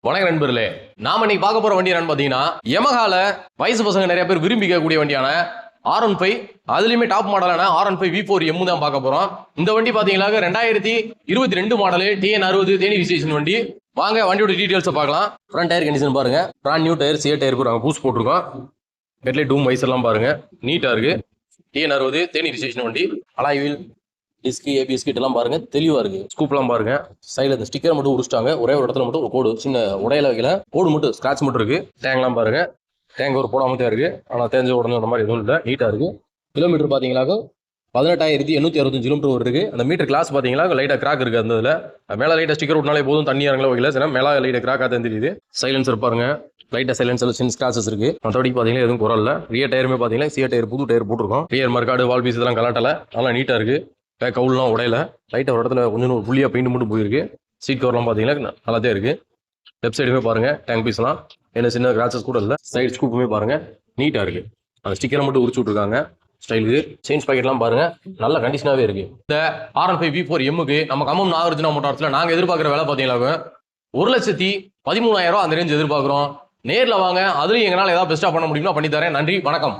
வணக்கம் நண்பர்களே, நாம இன்னைக்கு பார்க்க போற வண்டி என்னன்னு பாத்தீங்கன்னா யமஹால வயசு பசங்க நிறைய பேர் விரும்பி கேட்கக்கூடிய வண்டியான R15, அதுலயுமே டாப் மாடலான R15 V4M தான் பார்க்க போறோம். இந்த வண்டி பாத்தீங்கன்னா 2022 மாடல் TN60 தேனி ரிஜிஸ்ட்ரேஷன் வண்டி. வாங்க வண்டியோட டீடைல்ஸ் பார்க்கலாம். ஃப்ரண்ட் டயர் கண்டிஷன் பாருங்க, brand new tyre, CEAT tyre கூட பூஸ் போட்டிருக்கோம். ஹெட்லைட் டூம் வைசர் எல்லாம் பாருங்க, நீட்டா இருக்கு. TN60 தேனி ரிஜிஸ்ட்ரேஷன் வண்டி. அலாய் வீல், டிஸ்கி, ஏபிஎஸ் கிட் எல்லாம் பாருங்க, தெளிவா இருக்கு. ஸ்கூப்லாம் பாருங்க, சைடுல இந்த ஸ்டிக்கர் மட்டும் உரிச்சிட்டாங்க. ஒரே ஒரு இடத்துல மட்டும் ஒரு கோடு, சின்ன உடையில வைக்கல, கோடு மட்டும் ஸ்கிராட்ச் மட்டும் இருக்கு. டேங்க்லாம் பாருங்க, டேங்க் ஒரு போடாம தான் இருக்கு. ஆனா தேஞ்ச உடனே அந்த மாதிரி எதுவும் இல்லை, நீட்டா இருக்கு. கிலோமீட்டர் பாத்தீங்கன்னாக்க 18,865 கிலோமீட்டர் இருக்கு. அந்த மீட்டர் கிளாஸ் பாத்தீங்கன்னா லைட்டா கிராக் இருக்கு. அந்த இதுல மேல லைட்டா ஸ்டிக்கர் விட்டாலே போதும், தண்ணி இறங்கல வைக்கல. சில மேல லைட்டா கிராக்கா தான் தெரியுது. சைலன்சர் பாருங்க, லைட்டா சைலன்சர்ல சின்ன ஸ்கிராச்சஸ் இருக்கு. மற்றபடி பாத்தீங்கன்னா எதுவும் குறை இல்லை. ரியர் டயருமே பாத்தீங்கன்னா சிஏ டயர், புது டயர் போட்டிருக்கோம். ரியர் மர்க்காடு, வால் பீஸ் இதெல்லாம் கலாட்டல, நல்லா நீட்டா இருக்கு. கவுல்லாம் உடையில, லைட்டா ஒரு இடத்துல கொஞ்சம் புள்ளியா பெயிண்ட் மட்டும் போயிருக்கு. சீட் கவர்லாம் பாத்தீங்கன்னா நல்லாதான் இருக்கு. லெஃப்ட் சைடுமே பாருங்க, டேங்க் பீஸ்லாம் என்ன சின்ன கிராச்சஸ் கூட இல்லை. சைடு ஸ்கூப்புமே பாருங்க, நீட்டா இருக்கு. அந்த ஸ்டிக்கரை மட்டும் உரிச்சு விட்டுருக்காங்க ஸ்டைலுக்கு. செயின்ஸ் பாக்கெட்லாம் பாருங்க, நல்ல கண்டிஷனாவே இருக்கு. இந்த R15 V4M நம்ம கம்பம் நாகார்ஜுனா மோட்டார்ஸ்ல நாங்க எதிர்பார்க்குற வேலை பாத்தீங்கன்னா 1,13,000 அந்த ரேஞ்ச் எதிர்பார்க்குறோம். நேர்ல வாங்க, அதுலயும் எங்களால் ஏதாவது பெஸ்டா பண்ண முடியுமா பண்ணி தரேன். நன்றி, வணக்கம்.